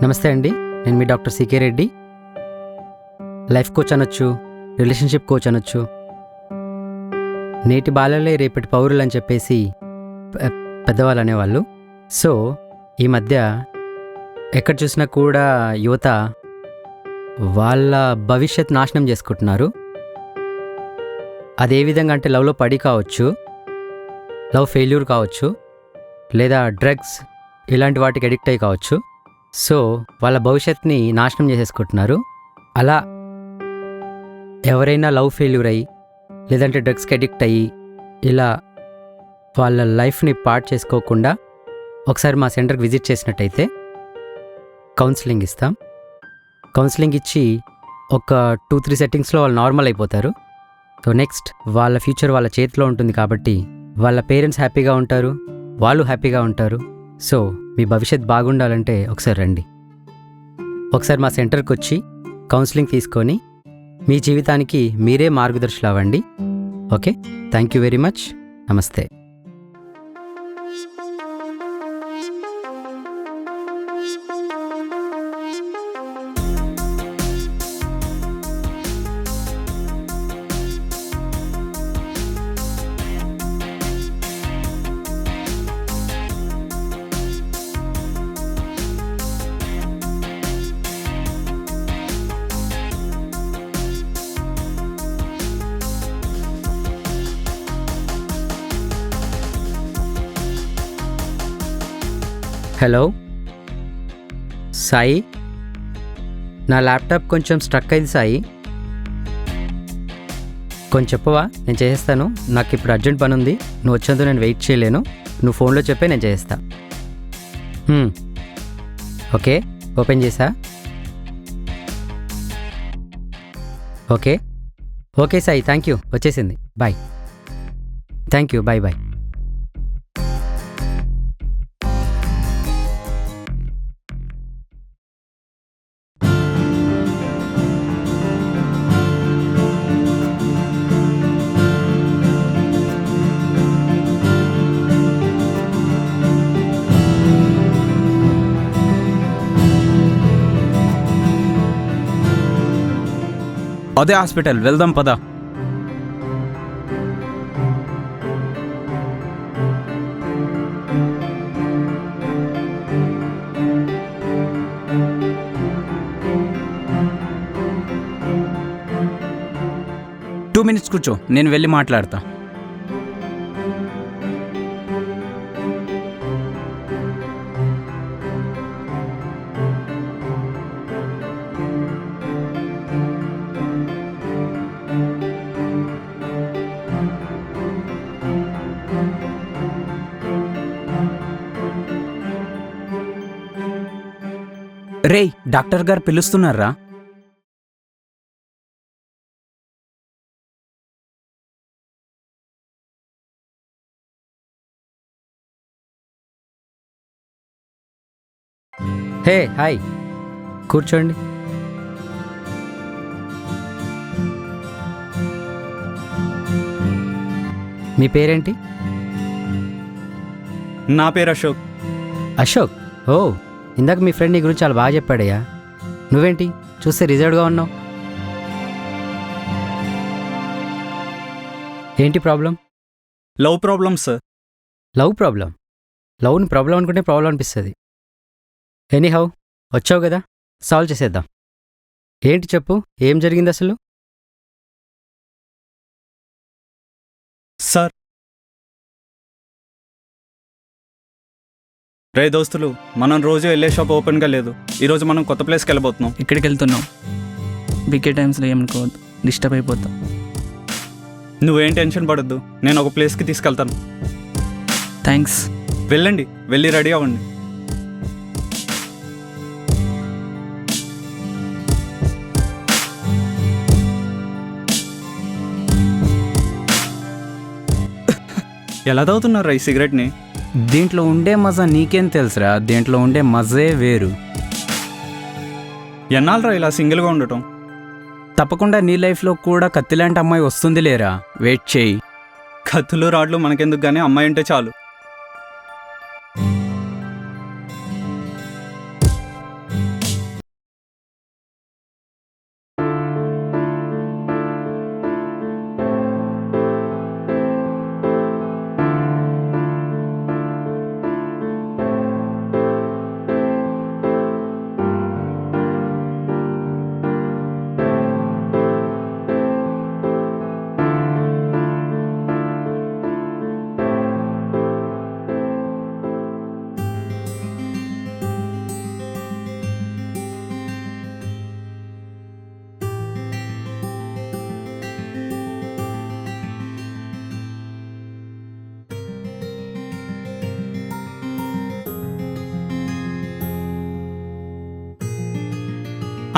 నమస్తే అండి, నేను మీ doctor C K Reddy. Life coach అనొచ్చు, రిలేషన్షిప్ కోచ్ అనొచ్చు. నేటి బాలలే రేపటి పౌరులు అని చెప్పేసి పెద్దవాళ్ళు అనేవాళ్ళు. సో ఈ మధ్య ఎక్కడ చూసినా కూడా యువత వాళ్ళ భవిష్యత్ నాశనం చేసుకుంటున్నారు. అదే విధంగా అంటే లవ్లో పడి కావచ్చు, లవ్ ఫెయిల్యూర్ కావచ్చు, లేదా డ్రగ్స్ ఇలాంటి వాటికి అడిక్ట్ అయ్యి కావచ్చు. సో వాళ్ళ భవిష్యత్తుని నాశనం చేసేసుకుంటున్నారు. అలా ఎవరైనా లవ్ ఫెయిల్యూర్ అయ్యి లేదంటే డ్రగ్స్కి అడిక్ట్ అయ్యి ఇలా వాళ్ళ లైఫ్ని పాడు చేసుకోకుండా ఒకసారి మా సెంటర్కి విజిట్ చేసినట్టయితే కౌన్సిలింగ్ ఇస్తాం. కౌన్సిలింగ్ ఇచ్చి ఒక 2-3 సెట్టింగ్స్లో వాళ్ళు నార్మల్ అయిపోతారు. సో నెక్స్ట్ వాళ్ళ ఫ్యూచర్ వాళ్ళ చేతిలో ఉంటుంది కాబట్టి వాళ్ళ పేరెంట్స్ హ్యాపీగా ఉంటారు, వాళ్ళు హ్యాపీగా ఉంటారు. సో మీ భవిష్యత్ బాగుండాలంటే ఒకసారి రండి. ఒకసారి మా సెంటర్కి వచ్చి కౌన్సిలింగ్ తీసుకొని మీ జీవితానికి మీరే మార్గదర్శులు అవ్వండి. Okay, thank you very much. నమస్తే. హలో సాయి, నా ల్యాప్టాప్ కొంచెం స్ట్రక్ అయింది సాయి, కొంచెం చెప్పవా? నేను చేసేస్తాను. నాకు ఇప్పుడు అర్జెంట్ పని ఉంది, నువ్వు వచ్చేందుకు నేను వెయిట్ చేయలేను. నువ్వు ఫోన్లో చెప్పే నేను చేస్తా. ఓకే, ఓపెన్ చేసా. Okay okay Sai, thank you, వచ్చేసింది. Bye. Thank you, bye bye. అదే హాస్పిటల్, వెళ్దాం పద. టూ మినిట్స్ కూర్చో, నేను వెళ్ళి మాట్లాడతా. రేయ్, డాక్టర్ గారు పిలుస్తున్నారా? హే హాయ్, కూర్చోండి. మీ పేరేంటి? నా పేరు అశోక్. అశోక్? ఓ, ఇందాక మీ ఫ్రెండ్ నీ గురించి చాలా బాగా చెప్పాడయ్యా. నువ్వేంటి చూస్తే రిజర్వ్డ్గా ఉన్నావు? ఏంటి problem? Love problem sir. Love problem? లవ్ని ప్రాబ్లం అనుకుంటే ప్రాబ్లం అనిపిస్తుంది. ఎనీహౌ, వచ్చావు కదా, సాల్వ్ చేసేద్దాం. ఏంటి చెప్పు, ఏం జరిగింది అసలు? సార్, రే దోస్తులు, మనం రోజు వెళ్ళే షాప్ ఓపెన్గా లేదు. ఈరోజు మనం కొత్త ప్లేస్కి వెళ్ళబోతున్నాం. ఇక్కడికి వెళ్తున్నాం. బికే టైమ్స్లో ఏమనుకోవద్దు, డిస్టర్బ్ అయిపోతాం. నువ్వేం టెన్షన్ పడొద్దు, నేను ఒక ప్లేస్కి తీసుకెళ్తాను. థ్యాంక్స్. వెళ్ళండి, వెళ్ళి రెడీ అవ్వండి. ఎలా తాగుతున్నారు ఈ సిగరెట్ని? దీంట్లో ఉండే మజా నీకేం తెలుసురా, దీంట్లో ఉండే మజే వేరు. ఎన్నాళ్ళరా ఇలా సింగిల్గా ఉండటం? తప్పకుండా నీ లైఫ్లో కూడా కత్తిలాంటి అమ్మాయి వస్తుంది లేరా, వెయిట్ చేయి. కత్తులు రాడ్లు మనకెందుకు కానీ అమ్మాయి అంటే చాలు.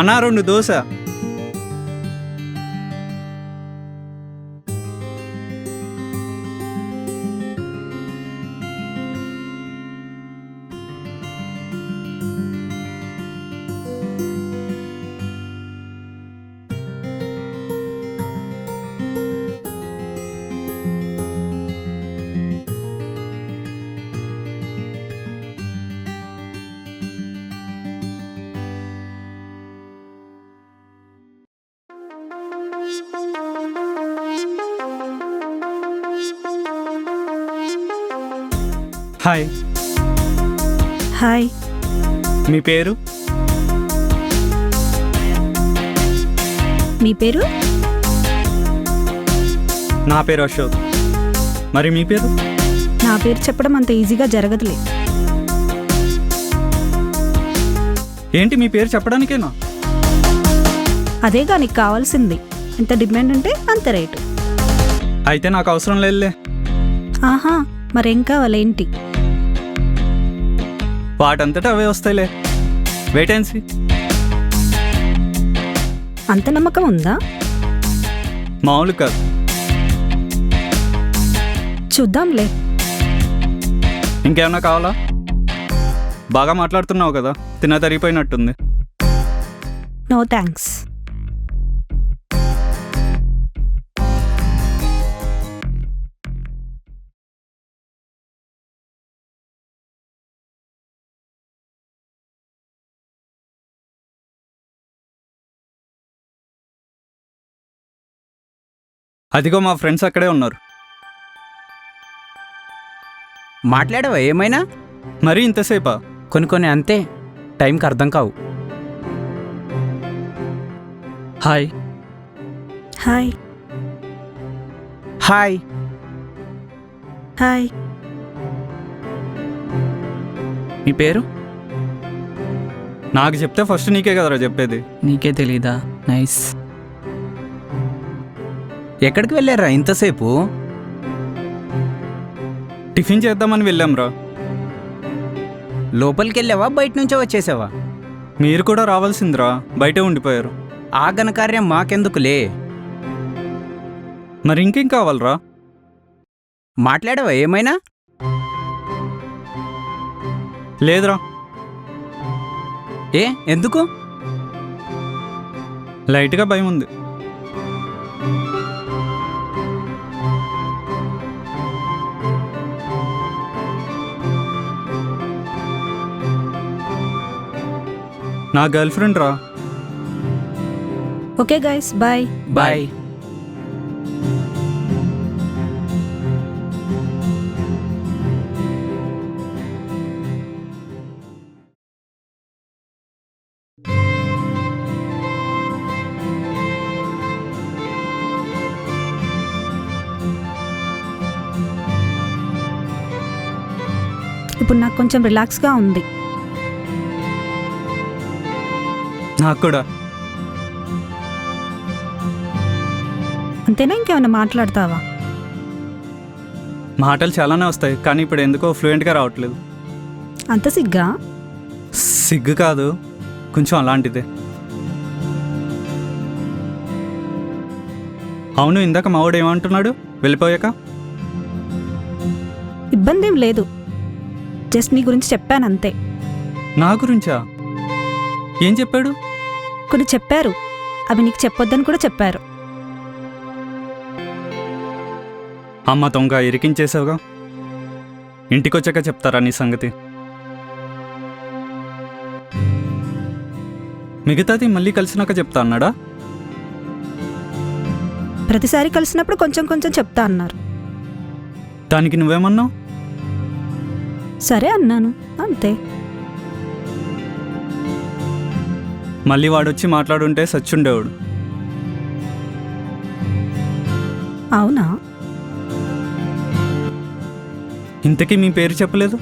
అన్నా 2 దోశ. Hi, hi. మీ పేరు? మీ పేరు? నా పేరు అశోక్. మరి మీ పేరు? నా పేరు చెప్పడం అంత ఈజీగా జరగదులే. ఏంటి మీ పేరు చెప్పడానికేనా? అదేగా నీకు కావాల్సింది. ఎంత డిమాండ్ ఉంటే అంత రేటు. అయితే నాకు అవసరం లేదులే. ఆహా, మరేం కావాలేంటి? వాటంతటా అవే వస్తాయిలే. Wait and see. అంత నమ్మకం ఉందా? మామూలు కాదు. చూద్దాంలే. ఇంకేమన్నా కావాలా? బాగా మాట్లాడుతున్నావు కదా, తిన్న తరిగిపోయినట్టుంది. No thanks. అదిగో మా ఫ్రెండ్స్ అక్కడే ఉన్నారు. మాట్లాడవా ఏమైనా? మరీ ఇంతసేపా? కొన్ని అంతే, టైంకి అర్థం కావు. హాయ్. హాయ్. హాయ్. హాయ్. మీ పేరు? నాకు చెప్తే ఫస్ట్ నీకే కదరా చెప్పేది. నీకే తెలీదా? నైస్. ఎక్కడికి వెళ్ళారా ఇంతసేపు? టిఫిన్ చేద్దామని వెళ్ళాంరా. లోపలికి వెళ్ళావా, బయట నుంచే వచ్చేసావా? మీరు కూడా రావాల్సిందిరా, బయటే ఉండిపోయారు. ఆ ఘనకార్యం మాకెందుకులే. మరి ఇంకేం కావాలరా? మాట్లాడవా ఏమైనా? లేదురా. ఏ ఎందుకు? లైట్గా భయం ఉంది. నా గర్ల్ ఫ్రెండ్ రా. Okay guys, bye. బాయ్. ఇప్పుడు నాకు కొంచెం రిలాక్స్గా ఉంది. నాకు కూడా. అంతేనా? ఇంకేమైనా మాట్లాడతావా? మాటలు చాలానే వస్తాయి, కానీ ఇప్పుడు ఎందుకో ఫ్లూయెంట్గా రావట్లేదు. అంత సిగ్గా? సిగ్గు కాదు, కొంచెం అలాంటిదే. అవును, ఇందాక మావాడు ఏమంటున్నాడు వెళ్ళిపోయాక? ఇబ్బంది ఏం లేదు, జస్ట్ నీ గురించి చెప్పాను అంతే. నా గురించా? ఏం చెప్పాడు? కొన్ని చెప్పారు, అవి నీకు చెప్పొద్దని కూడా చెప్పారు. అమ్మ దొంగ, ఇరికించేసావుగా. ఇంటికొచ్చాక చెప్తారా నీ సంగతి? మిగతాది మళ్ళీ కలిసినాక చెప్తా అన్నాడా? ప్రతిసారి కలిసినప్పుడు కొంచెం కొంచెం చెప్తా అన్నారు. దానికి నువ్వేమన్నావు? సరే అన్నాను, అంతే. మళ్ళీ వాడొచ్చి మాట్లాడుంటే సచ్చుండేవాడు. అవునా? ఇంతకీ మీ పేరు చెప్పలేదు?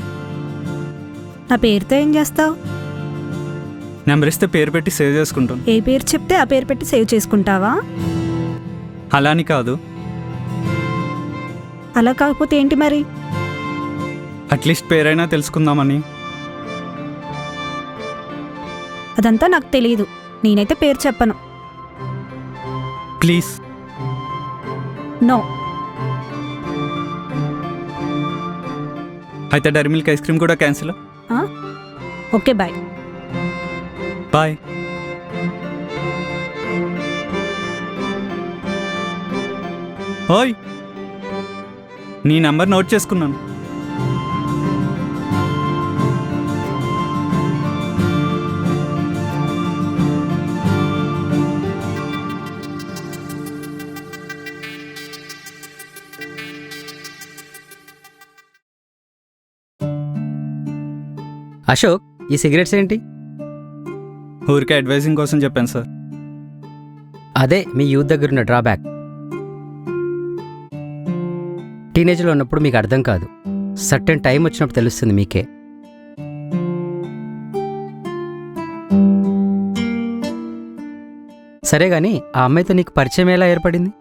నా పేరుతో ఏం చేస్తావు? నెంబర్ ఇస్తే పేరు పెట్టి సేవ్ చేసుకుంటాను. ఏ పేరు చెప్తే ఆ పేరు పెట్టి సేవ్ చేసుకుంటావా? అలా అని కాదు, అలా కాకపోతే ఏంటి మరి? అట్లీస్ట్ పేరైనా తెలుసుకుందామని. అదంతా నాకు తెలియదు. నేనైతే పేరు చెప్పను. ప్లీజ్. నో. అయితే డైరీ మిల్క్ ఐస్ క్రీమ్ కూడా క్యాన్సిల్. Okay bye. బాయ్. ఓయ్, నీ నంబర్ నోట్ చేసుకున్నాను. అశోక్, ఈ సిగరెట్స్ ఏంటి? ఊరికే అడ్వైజింగ్ కోసం చెప్పాను సార్. అదే మీ యూత్ దగ్గర ఉన్న డ్రాబ్యాక్. టీనేజ్లో ఉన్నప్పుడు మీకు అర్థం కాదు, సర్టెన్ టైం వచ్చినప్పుడు తెలుస్తుంది మీకే. సరే గాని ఆ అమ్మాయితో నీకు పరిచయం ఎలా ఏర్పడింది?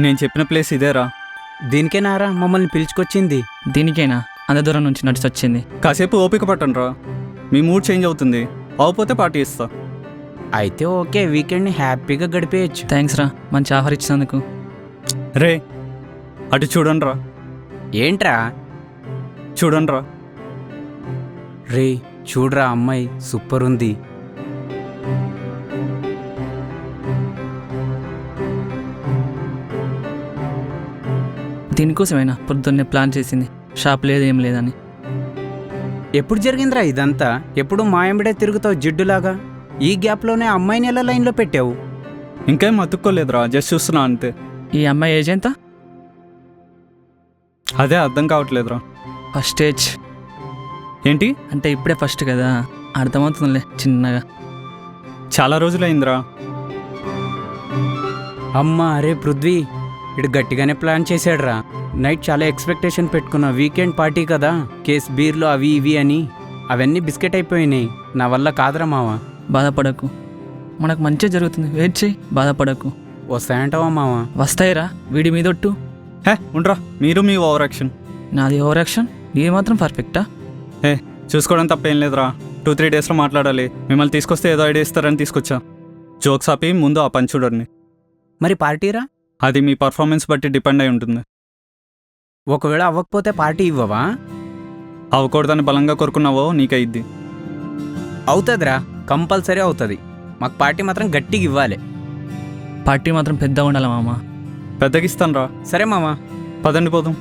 నేను చెప్పిన ప్లేస్ ఇదేరా. దీనికేనారా మమ్మల్ని పిలుచుకొచ్చింది? దీనికైనా అంత దూరం నుంచి నడిచి వచ్చింది. కాసేపు ఓపిక పట్టండి రా, మీ మూడ్ చేంజ్ అవుతుంది. అవపోతే పార్టీ ఇస్తా. అయితే ఓకే, వీకెండ్ని హ్యాపీగా గడిపేయచ్చు. థ్యాంక్స్ రా, మంచి ఆఫర్ ఇచ్చినందుకు. రే, అటు చూడండి రా. ఏంట్రా? చూడండి రా. రే చూడరా, అమ్మాయి సూపర్ ఉంది. దీనికోసమైనా పొద్దున్నే ప్లాన్ చేసింది. షాప్ లేదు ఏం లేదని. ఎప్పుడు జరిగిందిరా ఇదంతా? ఎప్పుడు మాయంబడే తిరుగుతావు జిడ్డులాగా? ఈ గ్యాప్లోనే అమ్మాయిని ఎలా లైన్లో పెట్టావు? ఇంకేం అతుక్కోలేదురా, జస్ట్ చూస్తున్నా అంతే. ఈ అమ్మాయి ఏజ్ ఎంత? అదే అర్థం కావట్లేదురా. ఫస్ట్ ఏజ్ ఏంటి? అంటే ఇప్పుడే ఫస్ట్ కదా, అర్థమవుతుందిలే చిన్నగా. చాలా రోజులైందిరా. అమ్మా అరే పృథ్వీ, ఇడు గట్టిగానే ప్లాన్ చేశాడురా. నైట్ చాలా ఎక్స్పెక్టేషన్ పెట్టుకున్నా, వీకెండ్ పార్టీ కదా, కేస్ బీర్లు అవి ఇవి అని. అవన్నీ బిస్కెట్ అయిపోయినాయి. నా వల్ల కాదురా మావా. బాధపడకు, మనకు మంచిగా జరుగుతుంది. వెయిట్ చేయి, బాధపడకు. వస్తాయంటావా మావా? వస్తాయిరా, వీడి మీదొట్టు. హే ఉండరా, మీరు మీ ఓవర్ యాక్షన్. నాది ఓవర్ యాక్షన్, నీది మాత్రం పర్ఫెక్టా? హే, చూసుకోవడం తప్పేం లేదురా. 2-3 డేస్లో మాట్లాడాలి. మిమ్మల్ని తీసుకొస్తే ఏదో ఐడియా ఇస్తారని తీసుకొచ్చా. జోక్స్ ఆపి ముందు ఆ పని చూడండి. మరి పార్టీరా? అది మీ పర్ఫార్మెన్స్ బట్టి డిపెండ్ అయి ఉంటుంది. ఒకవేళ అవ్వకపోతే పార్టీ ఇవ్వవా? అవ్వకూడదని బలంగా కోరుకున్నావో నీకయిద్ది. అవుతుందిరా, కంపల్సరీ అవుతుంది. మాకు పార్టీ మాత్రం గట్టిగా ఇవ్వాలి. పార్టీ మాత్రం పెద్దగా ఉండాలి మామ. పెద్దగిస్తాను రా. సరే మామా. పదండి పోదాం.